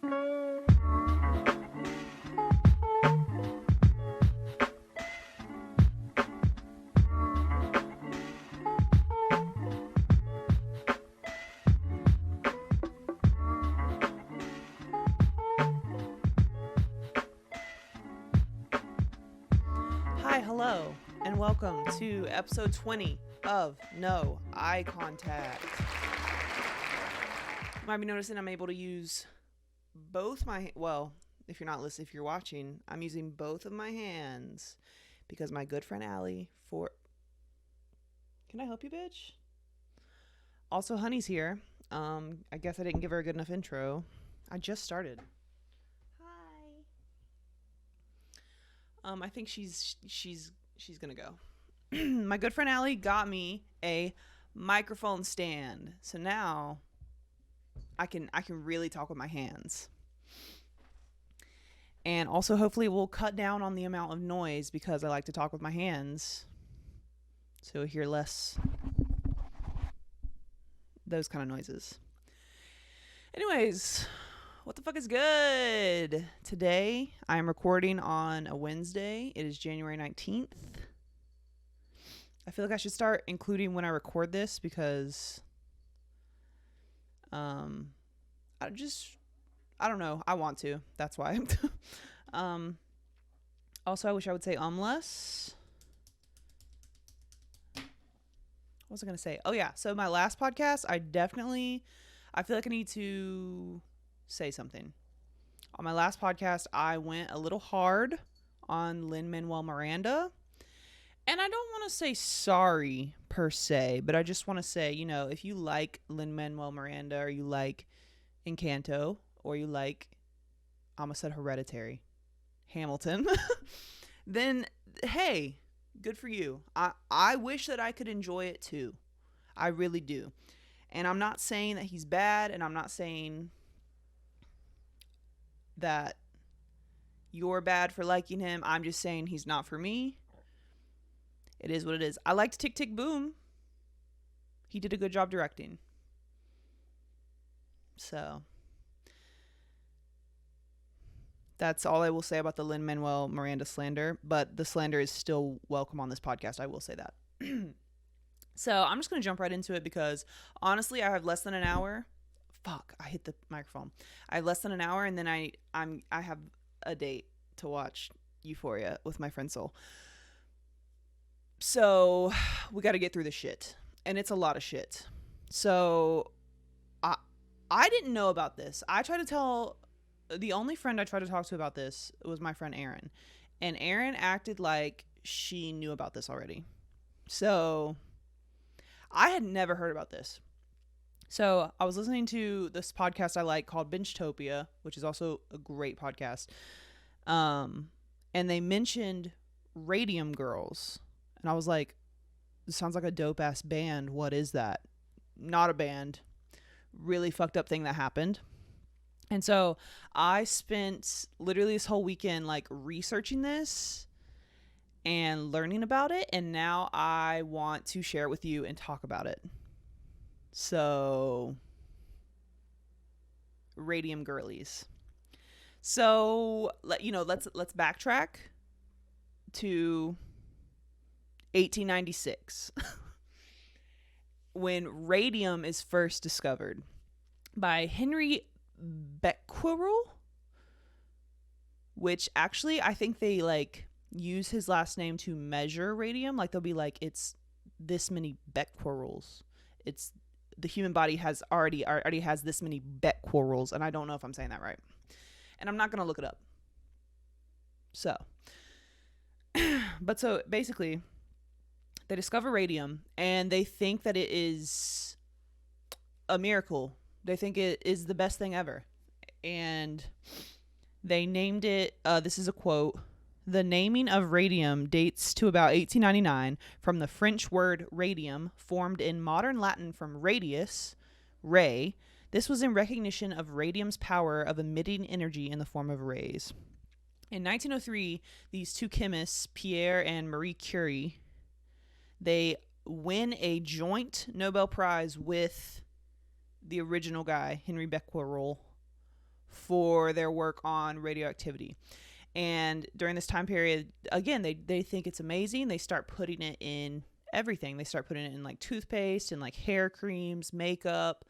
Hi, hello, and welcome to episode 20 of No Eye Contact. You might be noticing I'm able to use both my, well, if you're not listening, if you're watching, I'm using both of my hands because my good friend Allie Can I help you, bitch? Also, Honey's here. I guess I didn't give her a good enough intro. I just started. Hi. I think she's gonna go. My good friend Allie got me a microphone stand, so now I can really talk with my hands. And also, hopefully, we'll cut down on the amount of noise because I like to talk with my hands, so hear less those kind of noises. Anyways, what the fuck is good? Today, I am recording on a Wednesday. It is January 19th. I feel like I should start including when I record this because I don't know. I want to. That's why. Also, I wish I would say less. What was I going to say? Oh, yeah. So my last podcast, I feel like I need to say something. On my last podcast, I went a little hard on Lin-Manuel Miranda. And I don't want to say sorry per se, but I just want to say, if you like Lin-Manuel Miranda or you like Encanto or you like, I almost said Hereditary, Hamilton, then hey, good for you. I wish that I could enjoy it too. I really do. And I'm not saying that he's bad, and I'm not saying that you're bad for liking him. I'm just saying he's not for me. It is what it is. I liked Tick, Tick, Boom. He did a good job directing. So that's all I will say about the Lin-Manuel Miranda slander. But the slander is still welcome on this podcast. I will say that. So I'm just going to jump right into it because honestly, I have less than an hour. Fuck, I hit the microphone. I have less than an hour, and then I have a date to watch Euphoria with my friend Soul. So we got to get through the shit, and it's a lot of shit. So I didn't know about this. The only friend I tried to talk to about this was my friend Erin, and Erin acted like she knew about this already. So I had never heard about this. So I was listening to this podcast I like called Bingetopia, which is also a great podcast. And they mentioned Radium Girls. And I was like, this sounds like a dope ass band. What is that? Not a band. Really fucked up thing that happened. And so I spent literally this whole weekend like researching this and learning about it. And now I want to share it with you and talk about it. So Radium Girlies. So let's backtrack to 1896 when radium is first discovered by Henry Becquerel, which actually I think they like use his last name to measure radium. Like they'll be like, it's this many becquerels. It's the human body has already has this many becquerels, and I don't know if I'm saying that right, and I'm not gonna look it up. So basically they discover radium and they think that it is a miracle. They think it is the best thing ever. And they named it, this is a quote, "The naming of radium dates to about 1899 from the French word radium, formed in modern Latin from radius, ray. This was in recognition of radium's power of emitting energy in the form of rays." In 1903, these two chemists, Pierre and Marie Curie, they win a joint Nobel Prize with the original guy, Henry Becquerel, for their work on radioactivity. And during this time period, again, they think it's amazing. They start putting it in everything. They start putting it in like toothpaste and like hair creams, makeup.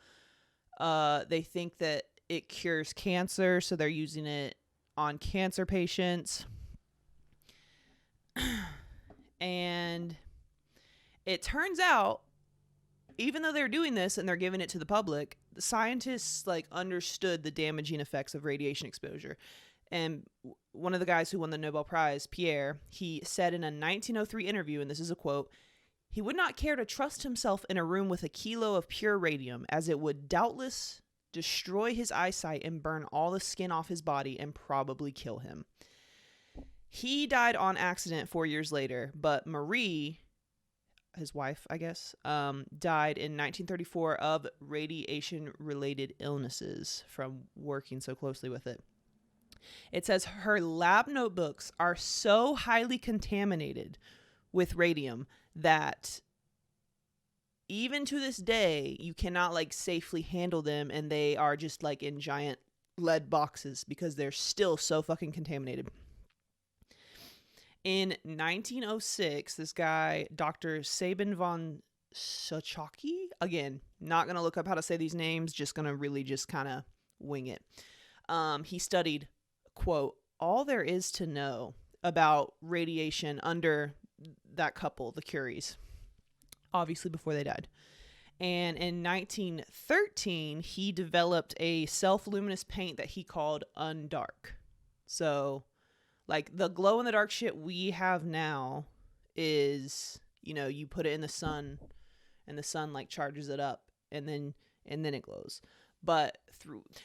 They think that it cures cancer, so they're using it on cancer patients. And it turns out, even though they're doing this and they're giving it to the public, the scientists like understood the damaging effects of radiation exposure. And one of the guys who won the Nobel Prize, Pierre, he said in a 1903 interview, and this is a quote, "He would not care to trust himself in a room with a kilo of pure radium, as it would doubtless destroy his eyesight and burn all the skin off his body and probably kill him." He died on accident 4 years later, but Marie, his wife, I guess, died in 1934 of radiation-related illnesses from working so closely with it. It says her lab notebooks are so highly contaminated with radium that even to this day, you cannot like safely handle them, and they are just like in giant lead boxes because they're still so fucking contaminated. In 1906, this guy, Dr. Sabin von Sochocki, again, not going to look up how to say these names, just going to really just kind of wing it. He studied, quote, all there is to know about radiation under that couple, the Curies, obviously before they died. And in 1913, he developed a self-luminous paint that he called Undark. So, like, the glow-in-the-dark shit we have now is, you know, you put it in the sun, and the sun, like, charges it up, and then it glows. But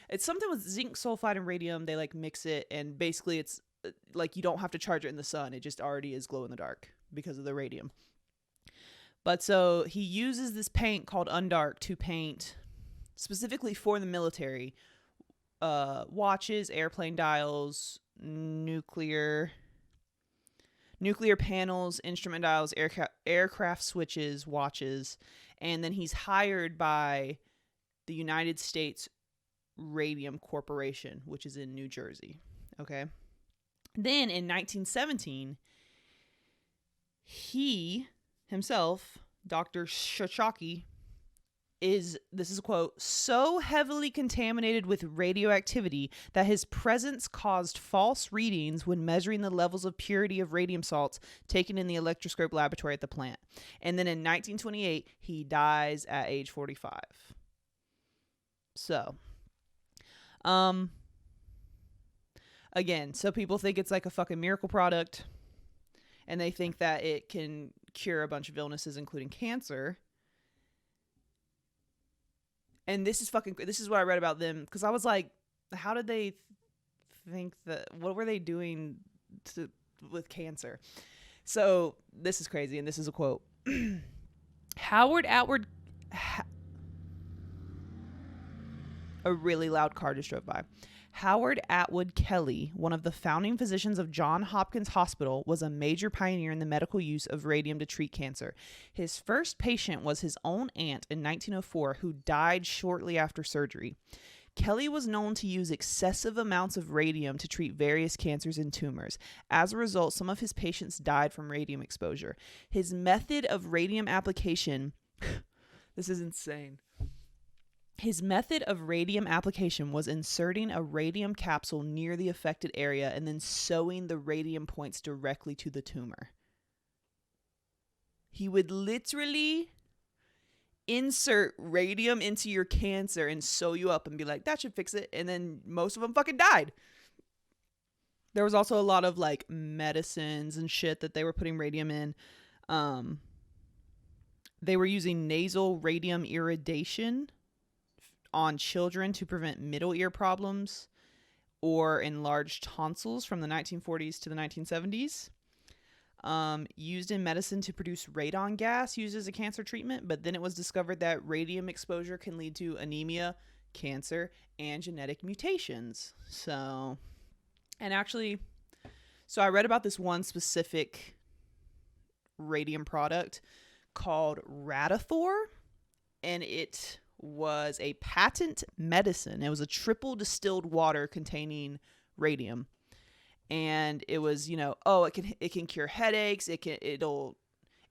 it's something with zinc sulfide and radium. They, like, mix it, and basically it's, like, you don't have to charge it in the sun. It just already is glow-in-the-dark because of the radium. But so he uses this paint called Undark to paint specifically for the military watches, airplane dials, nuclear panels, instrument dials, aircraft switches, watches. And then he's hired by the United States Radium Corporation, which is in New Jersey. Okay. Then in 1917, he himself, Dr. Shoshaki, this is a quote, so heavily contaminated with radioactivity that his presence caused false readings when measuring the levels of purity of radium salts taken in the electroscope laboratory at the plant. And then in 1928, he dies at age 45. So, again, so people think it's like a fucking miracle product, and they think that it can cure a bunch of illnesses, including cancer. And this is what I read about them, because I was like, how did they think that, what were they doing with cancer? So this is crazy, and this is a quote. A really loud car just drove by. Howard Atwood Kelly, one of the founding physicians of Johns Hopkins Hospital, was a major pioneer in the medical use of radium to treat cancer. His first patient was his own aunt in 1904, who died shortly after surgery. Kelly was known to use excessive amounts of radium to treat various cancers and tumors. As a result, some of his patients died from radium exposure. His method of radium application, this is insane. His method of radium application was inserting a radium capsule near the affected area and then sewing the radium points directly to the tumor. He would literally insert radium into your cancer and sew you up and be like, that should fix it. And then most of them fucking died. There was also a lot of like medicines and shit that they were putting radium in. They were using nasal radium irradiation on children to prevent middle ear problems or enlarged tonsils from the 1940s to the 1970s. Used in medicine to produce radon gas used as a cancer treatment, but then it was discovered that radium exposure can lead to anemia, cancer, and genetic mutations. So I read about this one specific radium product called Radithor, and it was a patent medicine. It was a triple distilled water containing radium. And it was, it can cure headaches. It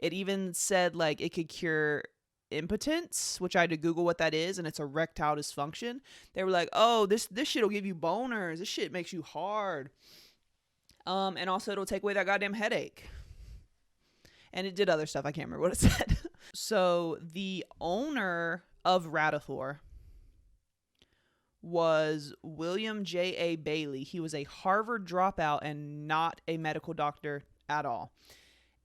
even said like it could cure impotence, which I had to Google what that is, and it's erectile dysfunction. They were like, oh, this shit will give you boners. This shit makes you hard. And also it'll take away that goddamn headache. And it did other stuff. I can't remember what it said. So the owner of Raditor was William J.A. Bailey. He was a Harvard dropout and not a medical doctor at all.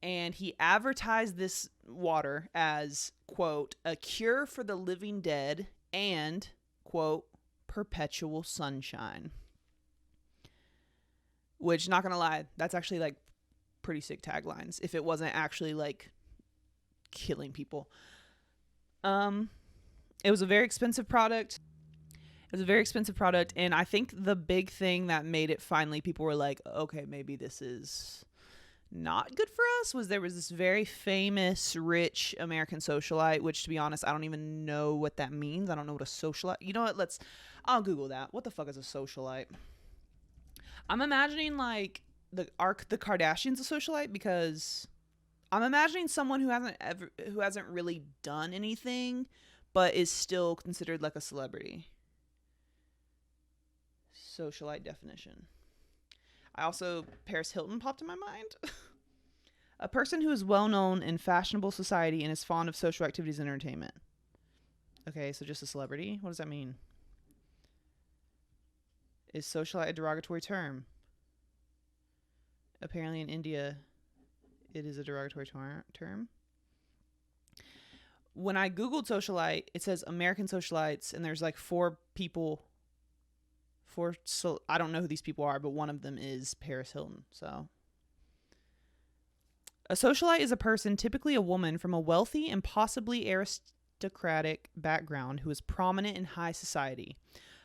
And he advertised this water as, quote, a cure for the living dead and, quote, perpetual sunshine. Which, not gonna lie, that's actually like pretty sick taglines if it wasn't actually like killing people. It was a very expensive product. And I think the big thing that made it finally people were like, okay, maybe this is not good for us, was there was this very famous rich American socialite, which to be honest, I don't even know what that means. I don't know what a socialite, you know what, I'll Google that. What the fuck is a socialite? I'm imagining like the Kardashians a socialite, because I'm imagining someone who hasn't really done anything but is still considered like a celebrity. Socialite definition. Paris Hilton popped in my mind. A person who is well known in fashionable society and is fond of social activities and entertainment. Okay, so just a celebrity? What does that mean? Is socialite a derogatory term? Apparently in India, it is a derogatory term. When I Googled socialite, it says American socialites, and there's like four people. So I don't know who these people are, but one of them is Paris Hilton. So a socialite is a person, typically a woman, from a wealthy and possibly aristocratic background who is prominent in high society.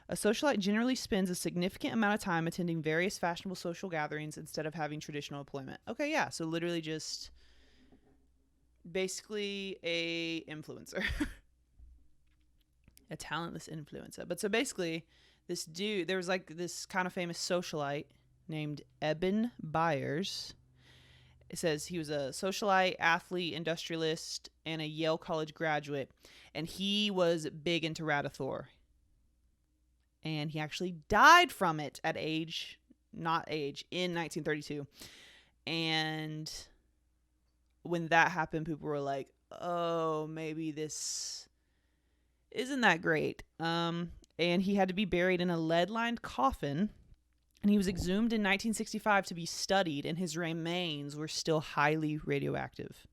A socialite generally spends a significant amount of time attending various fashionable social gatherings instead of having traditional employment. Okay, yeah, so literally just basically a influencer. A talentless influencer. But so basically, this dude, there was like this kind of famous socialite named Eben Byers. It says he was a socialite, athlete, industrialist, and a Yale College graduate. And he was big into Raditor. And he actually died from it in 1932. And when that happened, people were like, oh, maybe this isn't that great. And he had to be buried in a lead-lined coffin. And he was exhumed in 1965 to be studied, and his remains were still highly radioactive.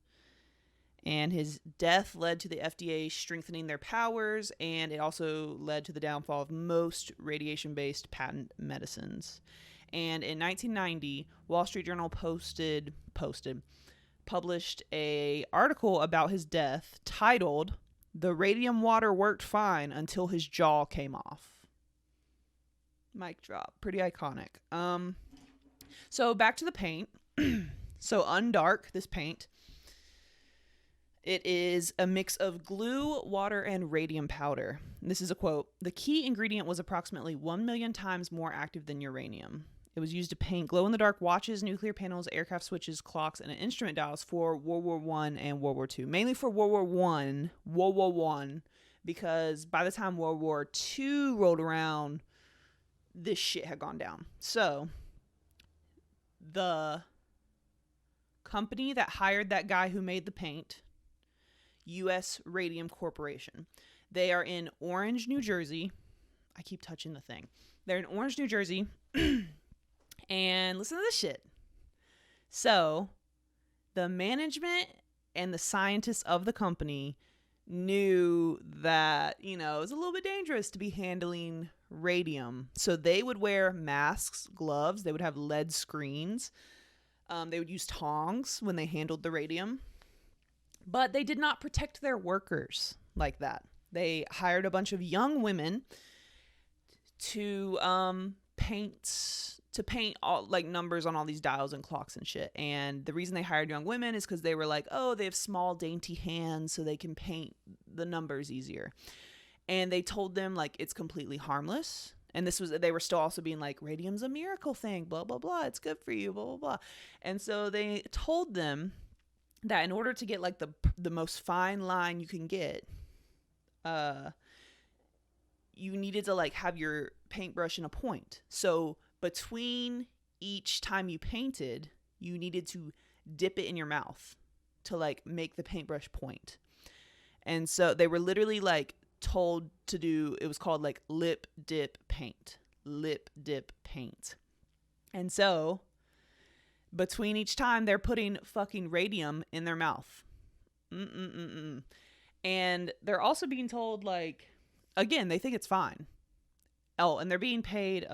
And his death led to the FDA strengthening their powers, and it also led to the downfall of most radiation-based patent medicines. And in 1990, Wall Street Journal published a article about his death titled, "The Radium Water Worked Fine Until His Jaw Came Off." Mic drop. Pretty iconic. So back to the paint. So Undark, this paint, it is a mix of glue, water, and radium powder. This is a quote. "The key ingredient was approximately 1 million times more active than uranium. It was used to paint glow-in-the-dark watches, nuclear panels, aircraft switches, clocks, and instrument dials for World War I and World War II. Mainly for World War I, because by the time World War II rolled around, this shit had gone down. So, the company that hired that guy who made the paint, U.S. Radium Corporation, they are in Orange, New Jersey. I keep touching the thing. They're in Orange, New Jersey. And listen to this shit. So, the management and the scientists of the company knew that, it was a little bit dangerous to be handling radium. So they would wear masks, gloves. They would have lead screens. They would use tongs when they handled the radium. But they did not protect their workers like that. They hired a bunch of young women to paint all like numbers on all these dials and clocks and shit. And the reason they hired young women is because they were like, oh, they have small dainty hands, so they can paint the numbers easier. And they told them like it's completely harmless. And they were still also being like, radium's a miracle thing, blah, blah, blah. It's good for you, blah, blah, blah. And so they told them that in order to get like the most fine line you can get, you needed to like have your paintbrush in a point. So between each time you painted, you needed to dip it in your mouth to like make the paintbrush point. And so they were literally like told to do, it was called like lip dip paint. And so between each time they're putting fucking radium in their mouth. And they're also being told like, again, they think it's fine. Oh, and they're being paid,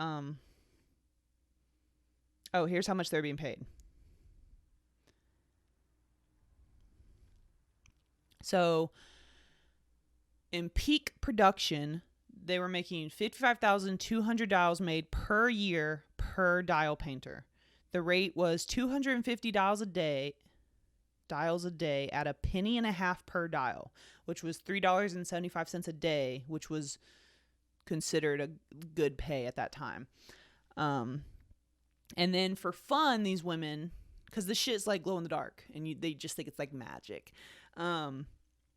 here's how much they're being paid. So in peak production, they were making 55,200 dials made per year per dial painter. The rate was 250 dials a day at a penny and a half per dial, which was $3.75 a day, which was considered a good pay at that time. And then for fun, these women, because the shit's like glow in the dark and they just think it's like magic.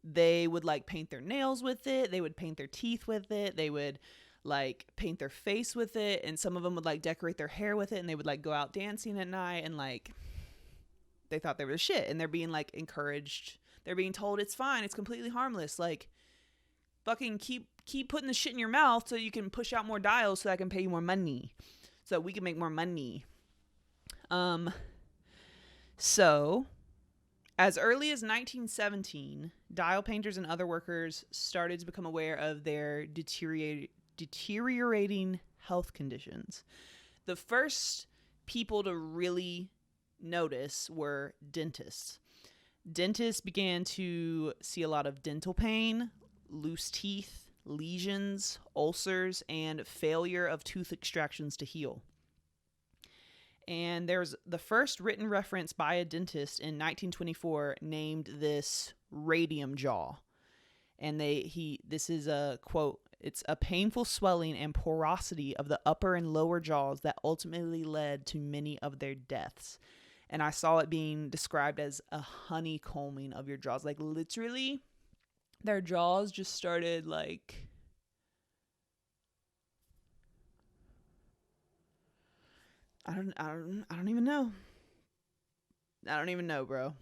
They would like paint their nails with it. They would paint their teeth with it. They would like paint their face with it. And some of them would like decorate their hair with it. And they would like go out dancing at night. And like, they thought they were the shit. And they're being like encouraged. They're being told it's fine. It's completely harmless. Like, fucking keep putting the shit in your mouth so you can push out more dials so I can pay you more money. So we can make more money. So as early as 1917, dial painters and other workers started to become aware of their deteriorating health conditions. The first people to really notice were dentists. Dentists began to see a lot of dental pain, loose teeth, lesions, ulcers, and failure of tooth extractions to heal. And there's the first written reference by a dentist in 1924 named this Radium Jaw. And this is a quote, it's a painful swelling and porosity of the upper and lower jaws that ultimately led to many of their deaths. And I saw it being described as a honeycombing of your jaws. Like literally their jaws just started like, I don't even know. I don't even know, bro.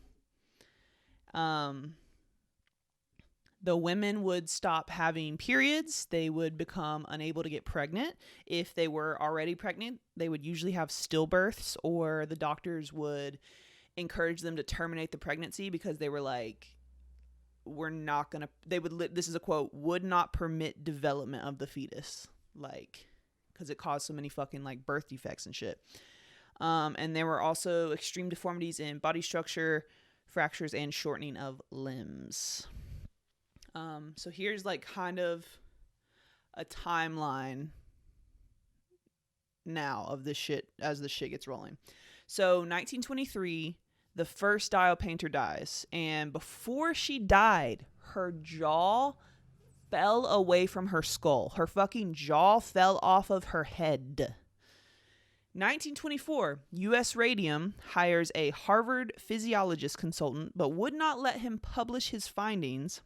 The women would stop having periods. They would become unable to get pregnant. If they were already pregnant, they would usually have stillbirths, or the doctors would encourage them to terminate the pregnancy because they were like, this is a quote, would not permit development of the fetus. Like, because it caused so many fucking like birth defects and shit. And there were also extreme deformities in body structure, fractures, and shortening of limbs. So here's like kind of a timeline now of this shit as the shit gets rolling. So 1923, the first dial painter dies. And before she died, her jaw fell away from her skull. Her fucking jaw fell off of her head. 1924, U.S. Radium hires a Harvard physiologist consultant, but would not let him publish his findings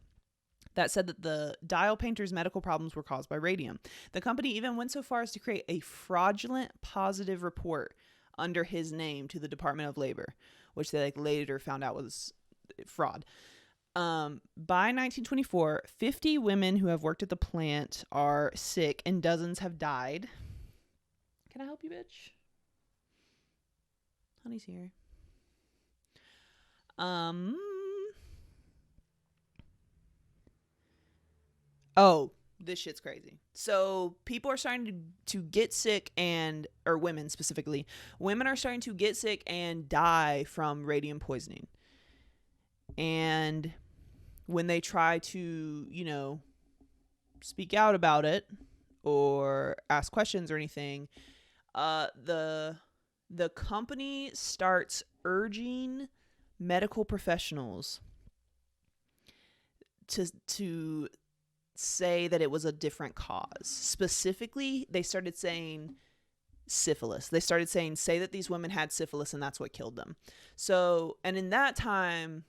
that said that the dial painter's medical problems were caused by radium. The company even went so far as to create a fraudulent positive report under his name to the Department of Labor, which they like later found out was fraud. By 1924, 50 women who have worked at the plant are sick and dozens have died. Can I help you, bitch? Honey's here. Oh, this shit's crazy. So people are starting to get sick or women specifically, women are starting to get sick and die from radium poisoning. And when they try to, speak out about it or ask questions or anything, the company starts urging medical professionals to say that it was a different cause. Specifically, they started saying syphilis. They started saying, say that these women had syphilis and that's what killed them. So, and in that time,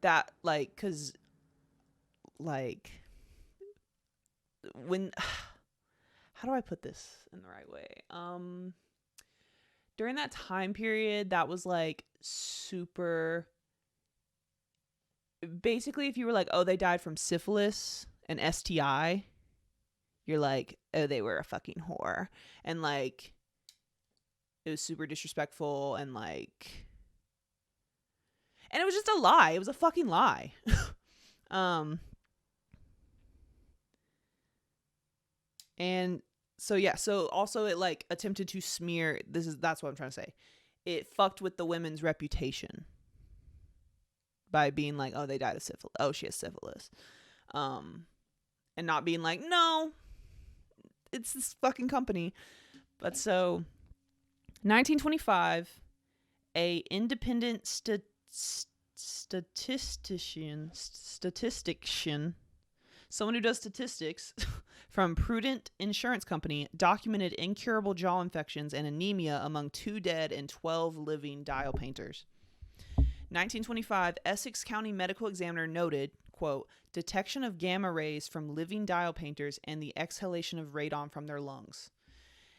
that, like, because, like, when, how do I put this in the right way? During that time period, that was, like, super, basically, if you were like, oh, they died from syphilis and STI, you're like, oh, they were a fucking whore. And, like, it was super disrespectful and, like, and it was just a lie. It was a fucking lie. And so, yeah. So also it, like, attempted to smear, that's what I'm trying to say. It fucked with the women's reputation by being like, oh, they died of syphilis. Oh, she has syphilis. And not being like, no, it's this fucking company. But so 1925, a independent statistician, someone who does statistics from Prudent Insurance Company, documented incurable jaw infections and anemia among 2 dead and 12 living dial painters. 1925, Essex County Medical Examiner noted, quote, detection of gamma rays from living dial painters and the exhalation of radon from their lungs.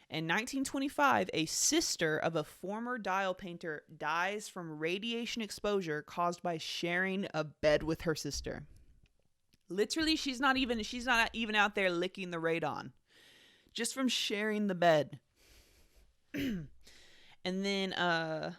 In 1925, a sister of a former dial painter dies from radiation exposure caused by sharing a bed with her sister. Literally, she's not even out there licking the radon, just from sharing the bed. And then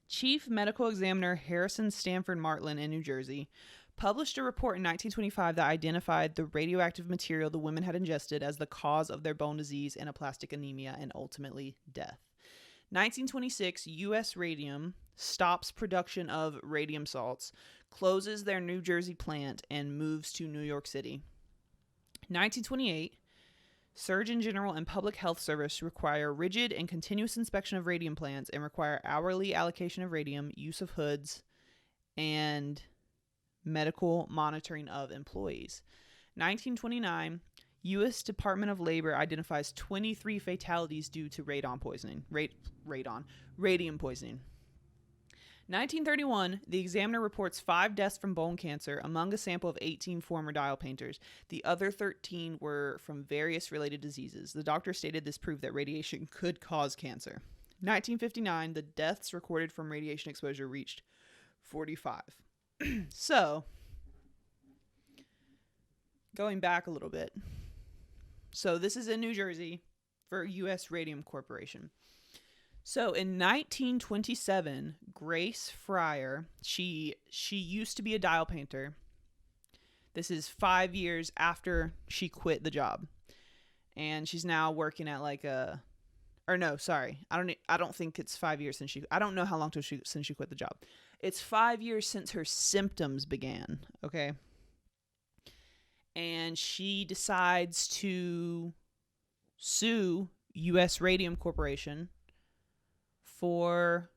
Chief Medical Examiner Harrison Stanford Martland in New Jersey published a report in 1925 that identified the radioactive material the women had ingested as the cause of their bone disease, anaplastic anemia, and ultimately death. 1926, U.S. Radium stops production of radium salts, closes their New Jersey plant, and moves to New York City. 1928, Surgeon General and Public Health Service require rigid and continuous inspection of radium plants and require hourly allocation of radium, use of hoods, and medical monitoring of employees. 1929, U.S. Department of Labor identifies 23 fatalities due to radium poisoning. 1931, the examiner reports 5 deaths from bone cancer among a sample of 18 former dial painters. The other 13 were from various related diseases. The doctor stated this proved that radiation could cause cancer. 1959, the deaths recorded from radiation exposure reached 45. So, going back a little bit. So this is in New Jersey for U.S. Radium Corporation. So in 1927, Grace Fryer, she used to be a dial painter. This is 5 years after she quit the job. And she's now working at like a, or no, sorry. I don't think it's 5 years since I don't know how long since she quit the job. It's 5 years since her symptoms began, okay? And she decides to sue U.S. Radium Corporation for,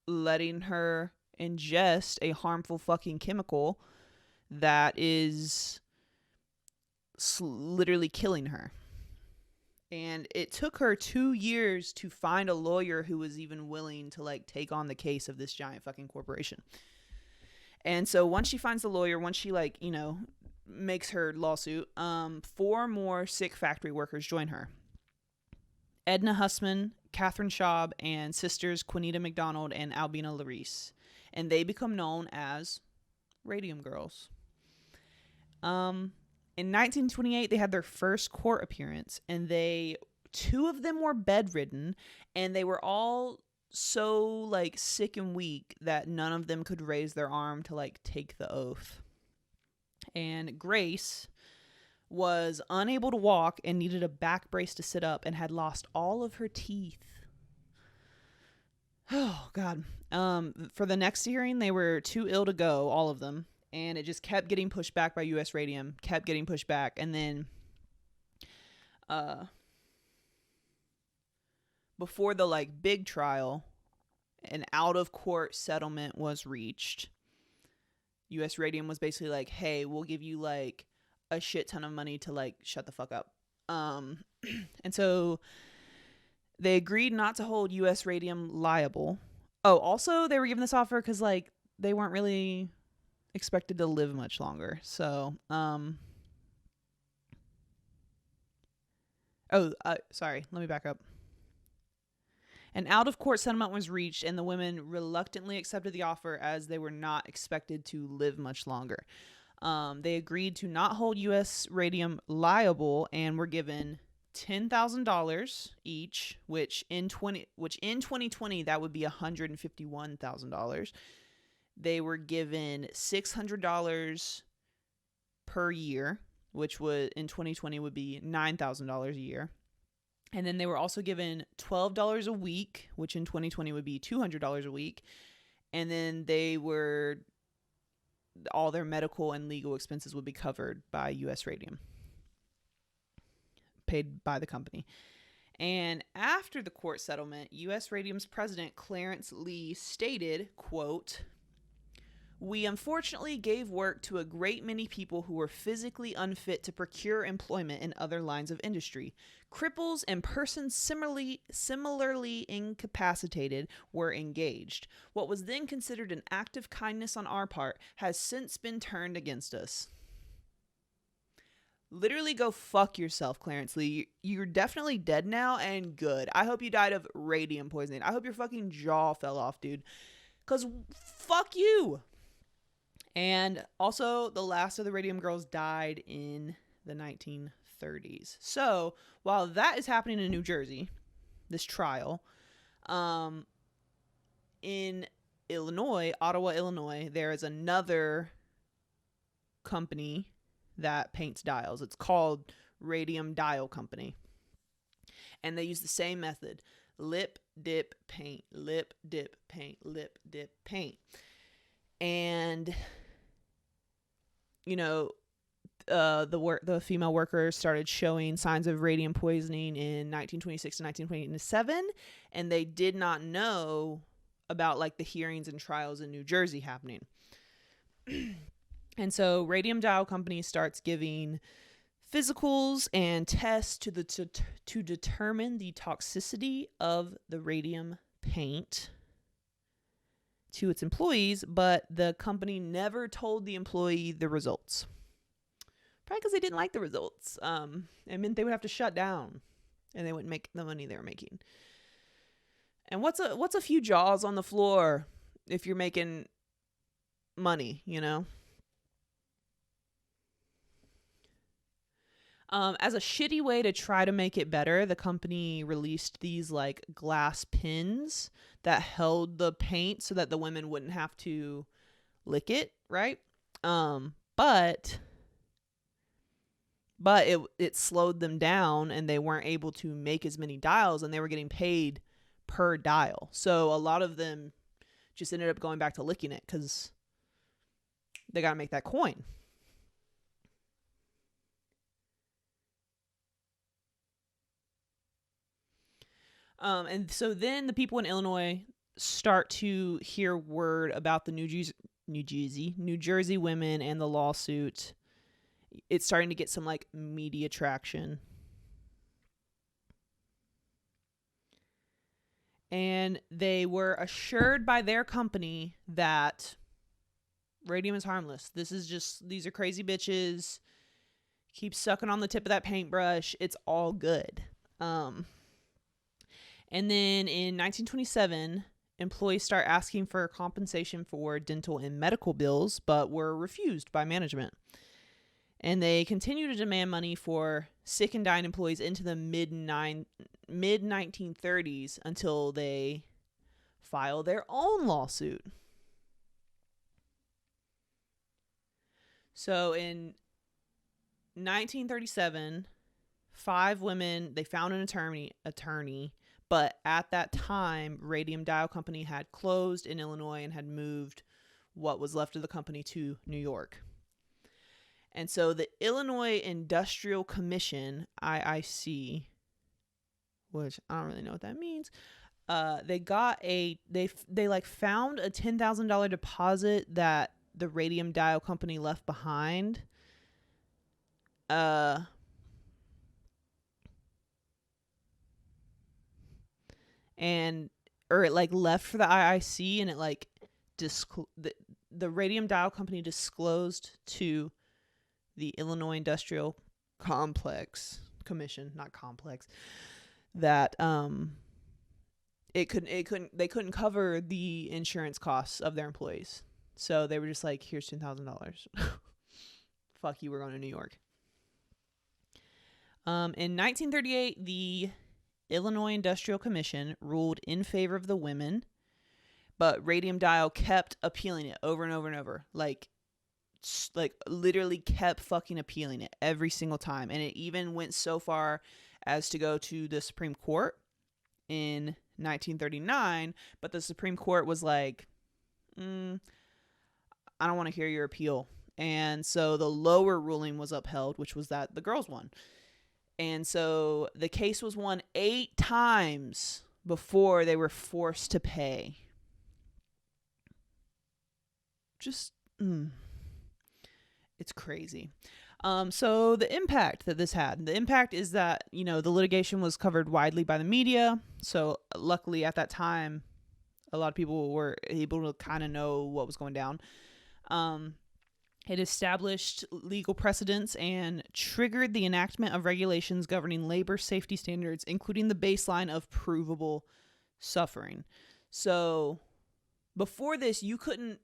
letting her ingest a harmful fucking chemical that is literally killing her. And it took her 2 years to find a lawyer who was even willing to, like, take on the case of this giant fucking corporation. And so once she finds the lawyer, once she, like, makes her lawsuit, 4 more sick factory workers join her. Edna Hussman, Catherine Schaub, and sisters Quinita McDonald and Albina Larice. And they become known as Radium Girls. In 1928, they had their first court appearance, and 2 of them were bedridden, and they were all so, like, sick and weak that none of them could raise their arm to, like, take the oath. And Grace was unable to walk and needed a back brace to sit up and had lost all of her teeth. Oh, God. For the next hearing, they were too ill to go, all of them. And it just kept getting pushed back by U.S. Radium, kept getting pushed back. And then before the, like, big trial, an out-of-court settlement was reached. US Radium was basically like, hey, we'll give you like a shit ton of money to like shut the fuck up. And so they agreed not to hold US Radium liable. Oh, also they were given this offer because like they weren't really expected to live much longer. So, sorry, let me back up. An out-of-court settlement was reached, and the women reluctantly accepted the offer as they were not expected to live much longer. They agreed to not hold U.S. Radium liable and were given $10,000 each, which in 2020 that would be $151,000. They were given $600 per year, which would in 2020 would be $9,000 a year. And then they were also given $12 a week, which in 2020 would be $200 a week. And then all their medical and legal expenses would be covered by US Radium, paid by the company. And after the court settlement, US Radium's president, Clarence Lee, stated, quote, "We unfortunately gave work to a great many people who were physically unfit to procure employment in other lines of industry. Cripples and persons similarly incapacitated were engaged. What was then considered an act of kindness on our part has since been turned against us." Literally go fuck yourself, Clarence Lee. You're definitely dead now, and good. I hope you died of radium poisoning. I hope your fucking jaw fell off, dude. Because fuck you. And also, the last of the Radium Girls died in the 1930s. So, while that is happening in New Jersey, this trial, in Illinois, Ottawa, Illinois, there is another company that paints dials. It's called Radium Dial Company. And they use the same method. Lip, dip, paint. Lip, dip, paint. Lip, dip, paint. And, you know, the female workers started showing signs of radium poisoning in 1926 to 1927, and they did not know about like the hearings and trials in New Jersey happening. And so Radium Dial Company starts giving physicals and tests to determine the toxicity of the radium paint to its employees, but the company never told the employee the results. Probably because they didn't like the results. It meant they would have to shut down, and they wouldn't make the money they were making. And what's a few jaws on the floor if you're making money, you know? As a shitty way to try to make it better, the company released these like glass pins that held the paint so that the women wouldn't have to lick it, right? But it slowed them down, and they weren't able to make as many dials, and they were getting paid per dial. So a lot of them just ended up going back to licking it because they got to make that coin. And so then the people in Illinois start to hear word about the New Jersey women and the lawsuit. It's starting to get some like media traction. And they were assured by their company that radium is harmless. These are crazy bitches. Keep sucking on the tip of that paintbrush. It's all good. And then in 1927, employees start asking for compensation for dental and medical bills, but were refused by management. And they continue to demand money for sick and dying employees into the mid-1930s until they file their own lawsuit. So in 1937, 5 women, they found an attorney, but at that time, Radium Dial Company had closed in Illinois and had moved what was left of the company to New York. And so the Illinois Industrial Commission, IIC, which I don't really know what that means, they found a $10,000 deposit that the Radium Dial company left behind. And or it like left for the IIC, and it like the Radium Dial company disclosed to the Illinois Industrial Complex Commission, not complex, that they couldn't cover the insurance costs of their employees. So they were just like, here's $10,000. Fuck you, we're going to New York. In 1938, the Illinois Industrial Commission ruled in favor of the women, but Radium Dial kept appealing it over and over and over. Like literally kept fucking appealing it every single time. And it even went so far as to go to the Supreme Court in 1939, but the Supreme Court was like, I don't want to hear your appeal. And so the lower ruling was upheld, which was that the girls won. And so the case was won 8 times before they were forced to pay. Just, it's crazy. So the impact that this had, the impact is that, you know, the litigation was covered widely by the media. So luckily at that time, a lot of people were able to kind of know what was going down. It established legal precedents and triggered the enactment of regulations governing labor safety standards, including the baseline of provable suffering. So before this, you couldn't,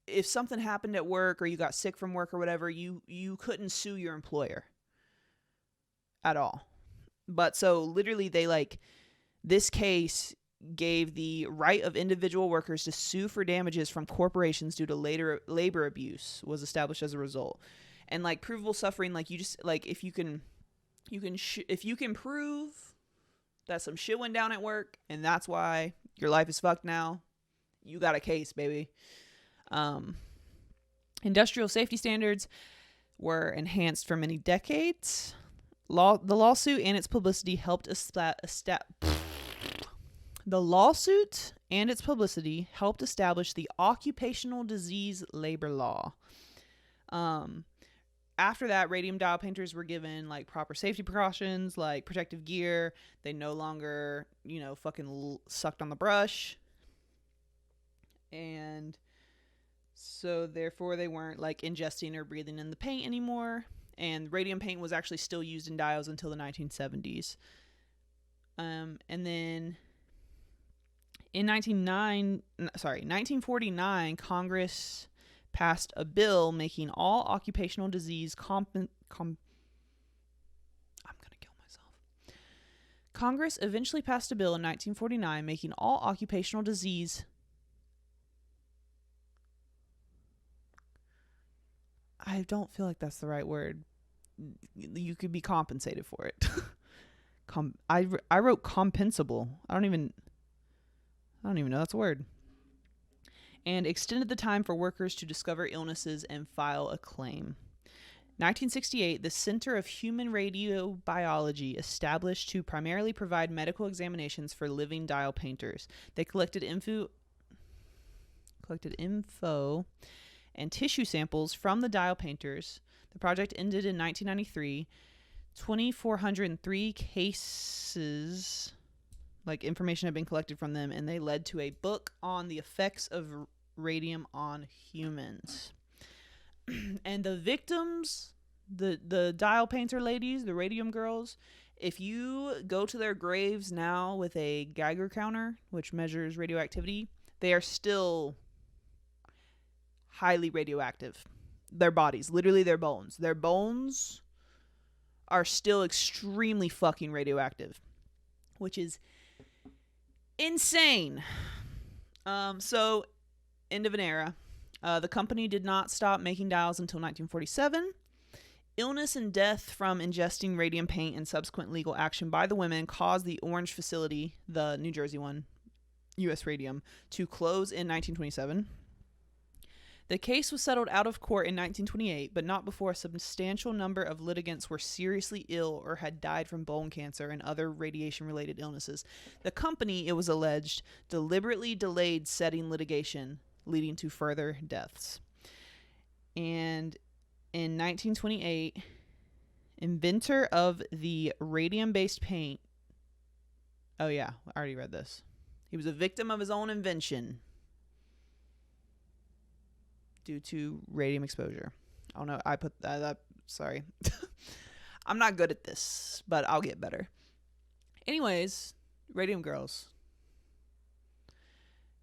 if something happened at work or you got sick from work or whatever, you couldn't sue your employer at all. But so literally this case gave the right of individual workers to sue for damages from corporations due to labor abuse was established as a result. And like provable suffering, like you just like if you can prove that some shit went down at work and that's why your life is fucked now, you got a case, baby. Industrial safety standards were enhanced for many decades. The lawsuit and its publicity helped establish the occupational disease labor law. After that, radium dial painters were given like proper safety precautions, like protective gear. They no longer, fucking sucked on the brush. And so therefore they weren't like ingesting or breathing in the paint anymore. And radium paint was actually still used in dials until the 1970s. And then in 1949, Congress passed a bill making all occupational disease I'm going to kill myself. Congress eventually passed a bill in 1949 making all occupational disease I don't feel like that's the right word. You could be compensated for it. I wrote compensable. I don't even know that's a word. And extended the time for workers to discover illnesses and file a claim. 1968, the Center of Human Radiobiology established to primarily provide medical examinations for living dial painters. They collected info and tissue samples from the dial painters. The project ended in 1993. 2,403 cases, like information had been collected from them, and they led to a book on the effects of radium on humans. And the victims, the dial painter ladies, the Radium Girls, if you go to their graves now with a Geiger counter, which measures radioactivity, they are still highly radioactive. Their bodies, literally their bones are still extremely fucking radioactive, which is insane. So end of an era. The company did not stop making dials until 1947. Illness and death from ingesting radium paint and subsequent legal action by the women caused the Orange facility, the New Jersey one, U.S. Radium, to close in 1927. The case was settled out of court in 1928, but not before a substantial number of litigants were seriously ill or had died from bone cancer and other radiation-related illnesses. The company, it was alleged, deliberately delayed setting litigation, leading to further deaths. And in 1928, inventor of the radium-based paint. Oh yeah, I already read this. He was a victim of his own invention due to radium exposure. Oh no, I put that sorry. I'm not good at this, but I'll get better. Anyways, Radium Girls.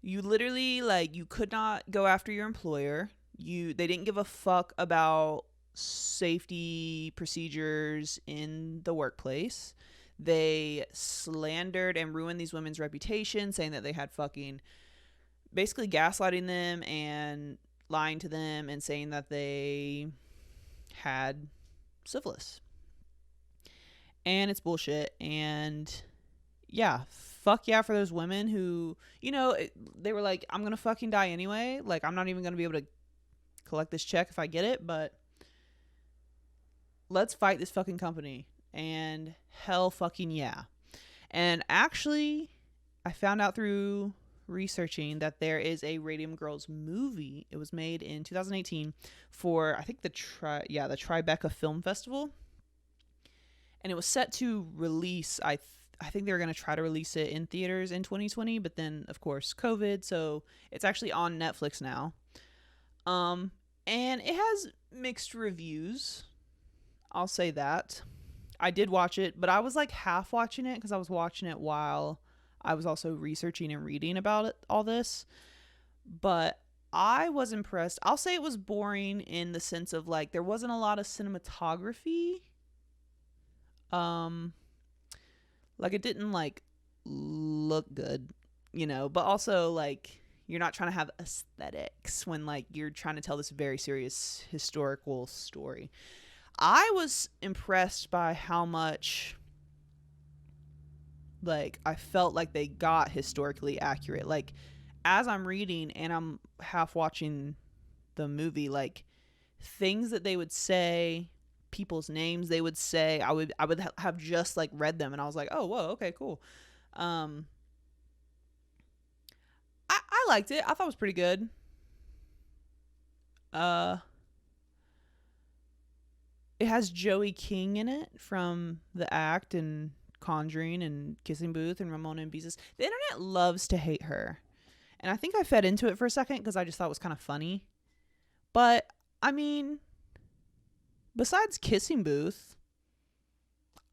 You literally, like, you could not go after your employer. They didn't give a fuck about safety procedures in the workplace. They slandered and ruined these women's reputation, saying that they had fucking, basically gaslighting them and lying to them and saying that they had syphilis. And it's bullshit. And yeah, fuck yeah for those women who, they were like, I'm gonna fucking die anyway. Like, I'm not even gonna be able to collect this check if I get it, but let's fight this fucking company. And hell fucking yeah. And actually, I found out through researching that there is a Radium Girls movie. It was made in 2018 for, I think, the Tribeca Film Festival. And it was set to release, I think they were going to try to release it in theaters in 2020, but then, of course, COVID, so it's actually on Netflix now. And it has mixed reviews. I'll say that. I did watch it, but I was like half watching it because I was watching it while I was also researching and reading about it, all this. But I was impressed. I'll say it was boring in the sense of, like, there wasn't a lot of cinematography. Like, it didn't, like, look good, but also, like, you're not trying to have aesthetics when, like, you're trying to tell this very serious historical story. I was impressed by how much, like, I felt like they got historically accurate. Like, as I'm reading and I'm half watching the movie, like, things that they would say, people's names they would say, I would have just, like, read them, and I was like, oh, whoa, okay, cool. I liked it. I thought it was pretty good. It has Joey King in it from The Act and Conjuring and Kissing Booth and Ramona and Beezus. The internet loves to hate her. And I think I fed into it for a second because I just thought it was kind of funny. But, I mean, besides Kissing Booth,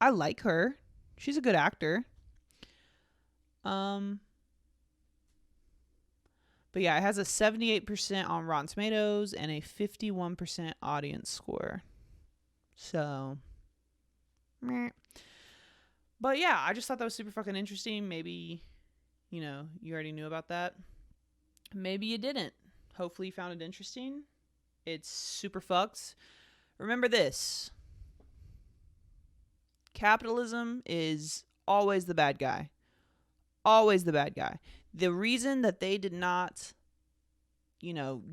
I like her. She's a good actor. But yeah, it has a 78% on Rotten Tomatoes and a 51% audience score. So, meh. But yeah, I just thought that was super fucking interesting. Maybe, you already knew about that. Maybe you didn't. Hopefully you found it interesting. It's super fucked. Remember this. Capitalism is always the bad guy. Always the bad guy. The reason that they did not,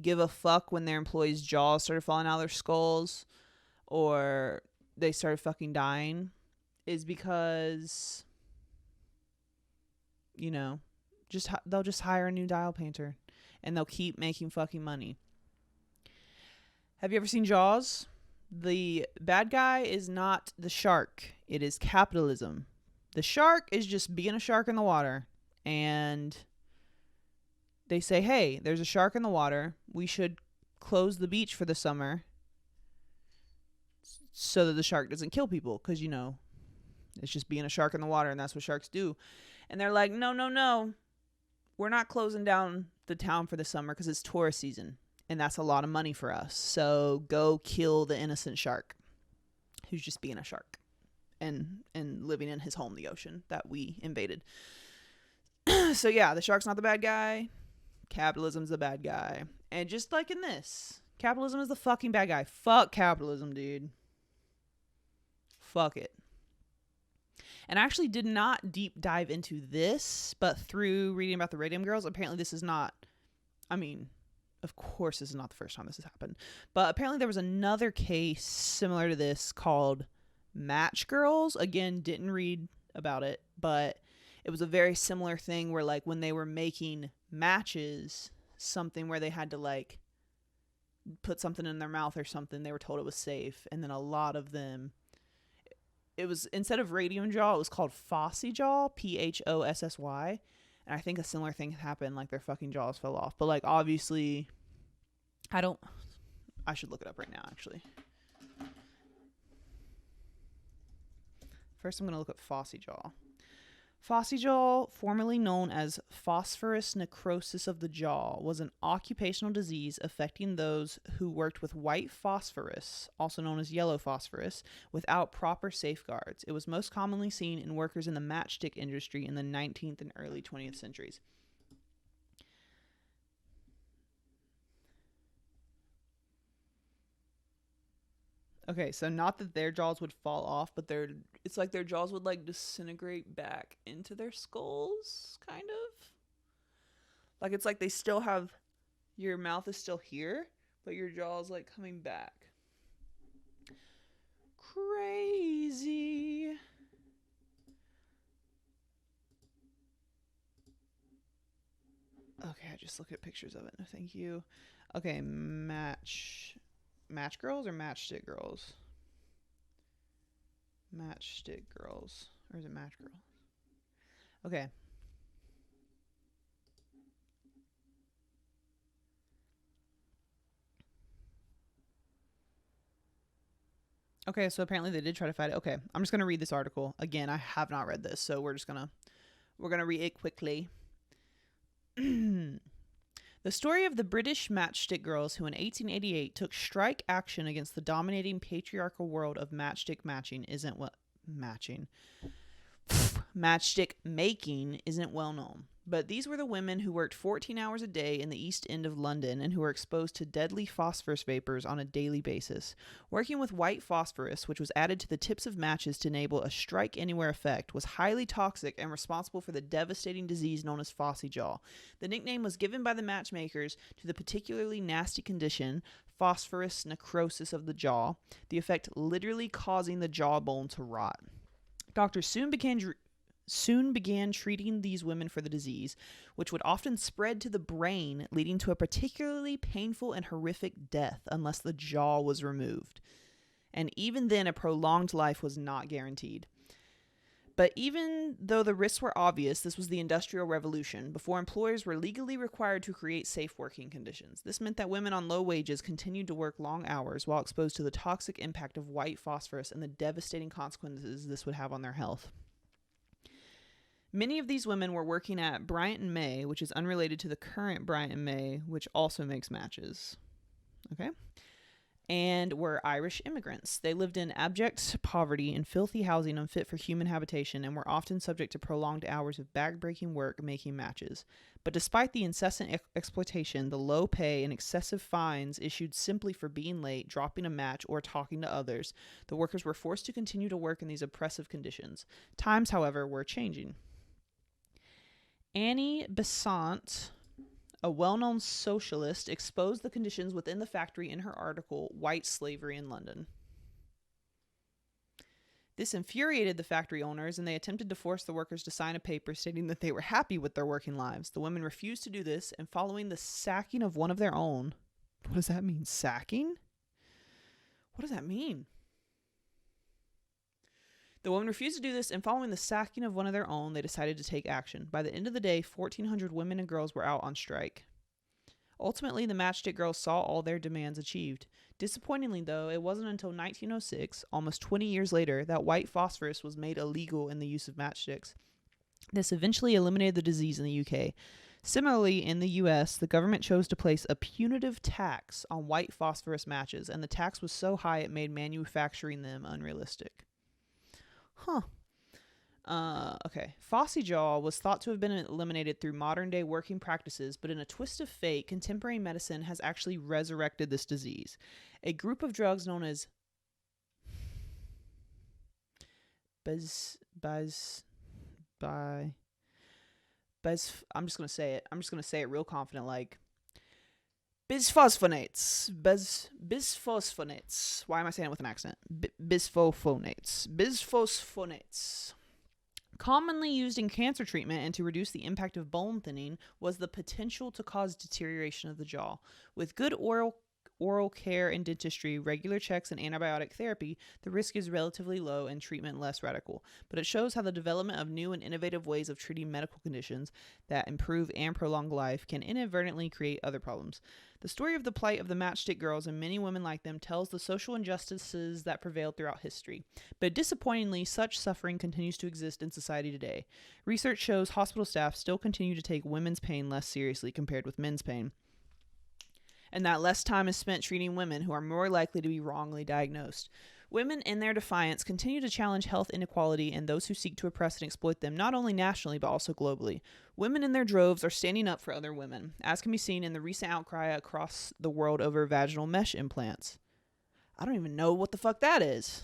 give a fuck when their employees' jaws started falling out of their skulls or they started fucking dying is because, they'll just hire a new dial painter and they'll keep making fucking money. Have you ever seen Jaws? The bad guy is not the shark. It is capitalism. The shark is just being a shark in the water. And they say, hey, there's a shark in the water. We should close the beach for the summer so that the shark doesn't kill people. Because, it's just being a shark in the water, and that's what sharks do. And they're like, no. We're not closing down the town for the summer because it's tourist season. And that's a lot of money for us. So go kill the innocent shark who's just being a shark and living in his home, the ocean, that we invaded. So yeah, the shark's not the bad guy. Capitalism's the bad guy. And just like in this, capitalism is the fucking bad guy. Fuck capitalism, dude. Fuck it. And I actually did not deep dive into this, but through reading about the Radium Girls, apparently this is not, of course this is not the first time this has happened, but apparently there was another case similar to this called Match Girls. Again, didn't read about it, but it was a very similar thing where, like, when they were making matches, something where they had to, like, put something in their mouth or something, they were told it was safe. And then a lot of them, it was, instead of Radium Jaw, it was called Phossy Jaw, Phossy. And I think a similar thing happened, like their fucking jaws fell off. But like, obviously, I should look it up right now, actually. First, I'm going to look up Phossy Jaw. Phossy Jaw, formerly known as Phosphorus Necrosis of the jaw, was an occupational disease affecting those who worked with white phosphorus, also known as yellow phosphorus, without proper safeguards. It was most commonly seen in workers in the matchstick industry in the 19th and early 20th centuries. Okay, so not that their jaws would fall off, but it's like their jaws would like disintegrate back into their skulls, kind of. Like it's like they still have, your mouth is still here, but your jaw is like coming back. Crazy. Okay, I just look at pictures of it. No, thank you. Okay, Match Girls or Matchstick Girls? Matchstick Girls. Or is it Match Girls? Okay. Okay, so apparently they did try to fight it. Okay, I'm just going to read this article. Again, I have not read this, so we're going to read it quickly. The story of the British Matchstick Girls who in 1888 took strike action against the dominating patriarchal world of matchstick matching isn't what matching. Matchstick making isn't well known. But these were the women who worked 14 hours a day in the East End of London and who were exposed to deadly phosphorus vapors on a daily basis. Working with white phosphorus, which was added to the tips of matches to enable a strike-anywhere effect, was highly toxic and responsible for the devastating disease known as Phossy Jaw. The nickname was given by the matchmakers to the particularly nasty condition, phosphorus necrosis of the jaw, the effect literally causing the jawbone to rot. Doctors soon began treating these women for the disease, which would often spread to the brain, leading to a particularly painful and horrific death unless the jaw was removed. And even then, a prolonged life was not guaranteed. But even though the risks were obvious, this was the Industrial Revolution, before employers were legally required to create safe working conditions. This meant that women on low wages continued to work long hours while exposed to the toxic impact of white phosphorus and the devastating consequences this would have on their health. Many of these women were working at Bryant and May, which is unrelated to the current Bryant and May, which also makes matches. Okay? And were Irish immigrants. They lived in abject poverty and filthy housing unfit for human habitation and were often subject to prolonged hours of back-breaking work making matches. But despite the incessant exploitation, the low pay, and excessive fines issued simply for being late, dropping a match, or talking to others, the workers were forced to continue to work in these oppressive conditions. Times, however, were changing. Annie Besant, a well-known socialist, exposed the conditions within the factory in her article, White Slavery in London. This infuriated the factory owners, and they attempted to force the workers to sign a paper stating that they were happy with their working lives. The women refused to do this, and following the sacking of one of their own... What does that mean? Sacking? What does that mean? The women refused to do this, and following the sacking of one of their own, they decided to take action. By the end of the day, 1,400 women and girls were out on strike. Ultimately, the Matchstick Girls saw all their demands achieved. Disappointingly, though, it wasn't until 1906, almost 20 years later, that white phosphorus was made illegal in the use of matchsticks. This eventually eliminated the disease in the UK. Similarly, in the US, the government chose to place a punitive tax on white phosphorus matches, and the tax was so high it made manufacturing them unrealistic. Okay. Phossy Jaw was thought to have been eliminated through modern-day working practices, but in a twist of fate, contemporary medicine has actually resurrected this disease. A group of drugs known as I'm just going to say it. I'm just going to say it real confident, like bisphosphonates. Bisphosphonates. Why am I saying it with an accent? Bisphosphonates. Commonly used in cancer treatment and to reduce the impact of bone thinning was the potential to cause deterioration of the jaw. With good oral oral care and dentistry, regular checks, and antibiotic therapy, the risk is relatively low and treatment less radical. But it shows how the development of new and innovative ways of treating medical conditions that improve and prolong life can inadvertently create other problems. The story of the plight of the Matchstick Girls and many women like them tells the social injustices that prevailed throughout history. But disappointingly, such suffering continues to exist in society today. Research shows hospital staff still continue to take women's pain less seriously compared with men's pain, and that less time is spent treating women who are more likely to be wrongly diagnosed. Women, in their defiance, continue to challenge health inequality and those who seek to oppress and exploit them, not only nationally but also globally. Women in their droves are standing up for other women, as can be seen in the recent outcry across the world over vaginal mesh implants. I don't even know what the fuck that is.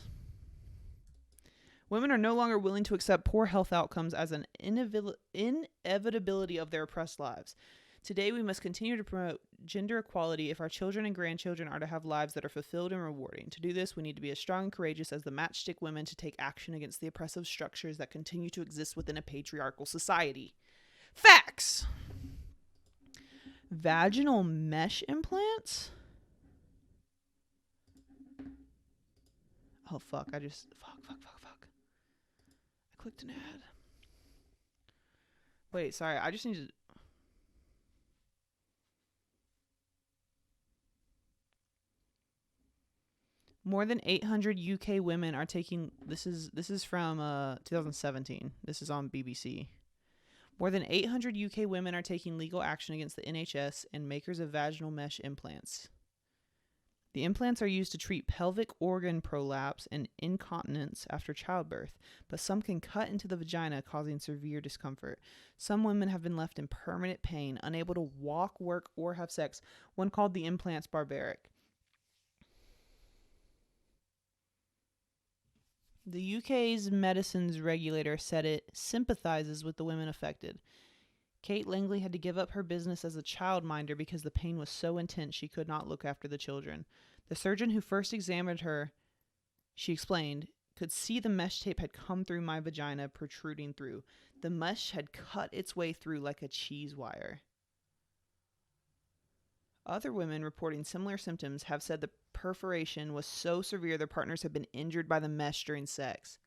Women are no longer willing to accept poor health outcomes as an inevitability of their oppressed lives. Today, we must continue to promote gender equality if our children and grandchildren are to have lives that are fulfilled and rewarding. To do this, we need to be as strong and courageous as the Matchstick women to take action against the oppressive structures that continue to exist within a patriarchal society. Facts! Vaginal mesh implants? Oh, fuck. Fuck. I clicked an ad. Wait, sorry. I just need to... More than 800 UK women are taking... This is from 2017. This is on BBC. More than 800 UK women are taking legal action against the NHS and makers of vaginal mesh implants. The implants are used to treat pelvic organ prolapse and incontinence after childbirth, but some can cut into the vagina, causing severe discomfort. Some women have been left in permanent pain, unable to walk, work, or have sex. One called the implants barbaric. The UK's medicines regulator said it sympathizes with the women affected. Kate Langley had to give up her business as a childminder because the pain was so intense she could not look after the children. The surgeon who first examined her, she explained, could see the mesh tape had come through my vagina, protruding through. The mesh had cut its way through like a cheese wire. Other women reporting similar symptoms have said the perforation was so severe their partners have been injured by the mesh during sex.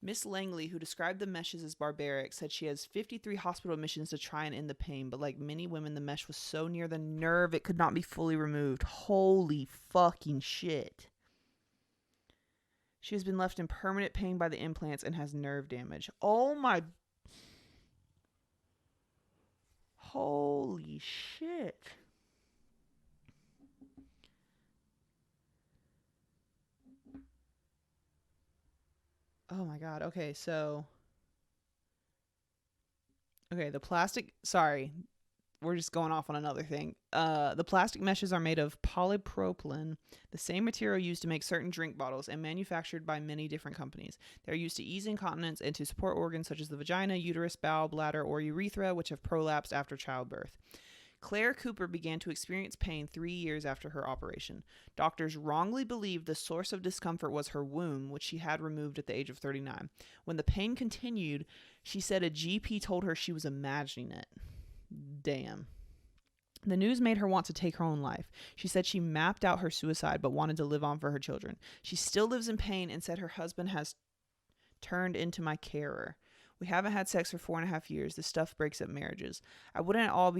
Miss Langley, who described the meshes as barbaric, said she has 53 hospital admissions to try and end the pain, but like many women, the mesh was so near the nerve it could not be fully removed. Holy fucking shit. She has been left in permanent pain by the implants and has nerve damage. Oh my... Holy shit. Oh my god. Okay, so... Okay, the plastic... Sorry. We're just going off on another thing. The plastic meshes are made of polypropylene, the same material used to make certain drink bottles and manufactured by many different companies. They're used to ease incontinence and to support organs such as the vagina, uterus, bowel, bladder, or urethra, which have prolapsed after childbirth. Claire Cooper began to experience pain 3 years after her operation. Doctors wrongly believed the source of discomfort was her womb, which she had removed at the age of 39. When the pain continued, she said a GP told her she was imagining it. Damn. The news made her want to take her own life. She said she mapped out her suicide but wanted to live on for her children. She still lives in pain and said her husband has turned into my carer. We haven't had sex for 4.5 years. This stuff breaks up marriages. I wouldn't at all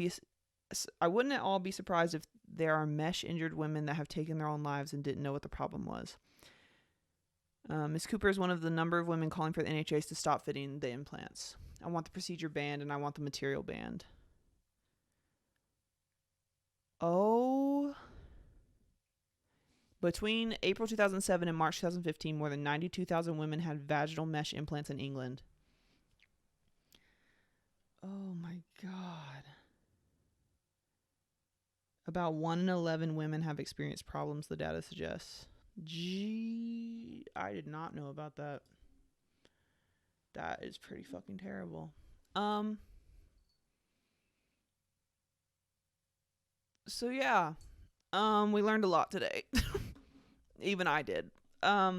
be surprised if there are mesh injured women that have taken their own lives and didn't know what the problem was. Ms. Cooper is one of the number of women calling for the NHS to stop fitting the implants. I want the procedure banned and I want the material banned. Oh. Between April 2007 and March 2015, more than 92,000 women had vaginal mesh implants in England. Oh my god. About 1 in 11 women have experienced problems, the data suggests. Gee, I did not know about that. That is pretty fucking terrible. So yeah. We learned a lot today. Even I did. I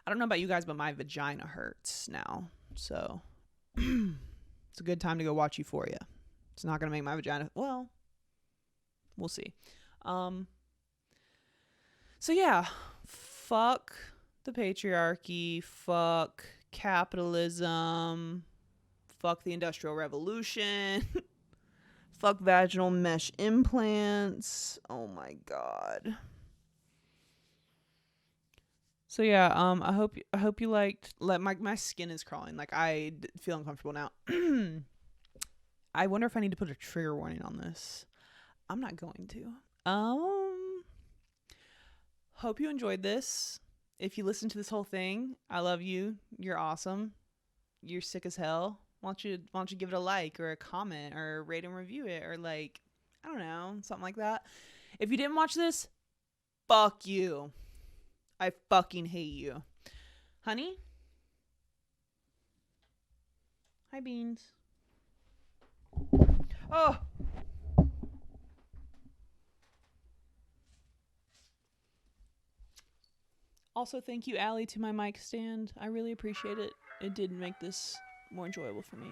don't know about you guys, but my vagina hurts now. So it's a good time to go watch Euphoria. It's not going to make my vagina... Well, We'll see. So yeah, fuck the patriarchy, fuck capitalism, fuck the Industrial Revolution, fuck vaginal mesh implants. Oh my god. So yeah, I hope you liked. My skin is crawling. Like I feel uncomfortable now. I wonder if I need to put a trigger warning on this. I'm not going to. Hope you enjoyed this. If you listened to this whole thing, I love you. You're awesome. You're sick as hell. Why don't you give it a like or a comment or rate and review it or like, I don't know, something like that. If you didn't watch this, fuck you. I fucking hate you. Honey? Hi, Beans. Oh! Also, thank you, Allie, to my mic stand. I really appreciate it. It did make this more enjoyable for me.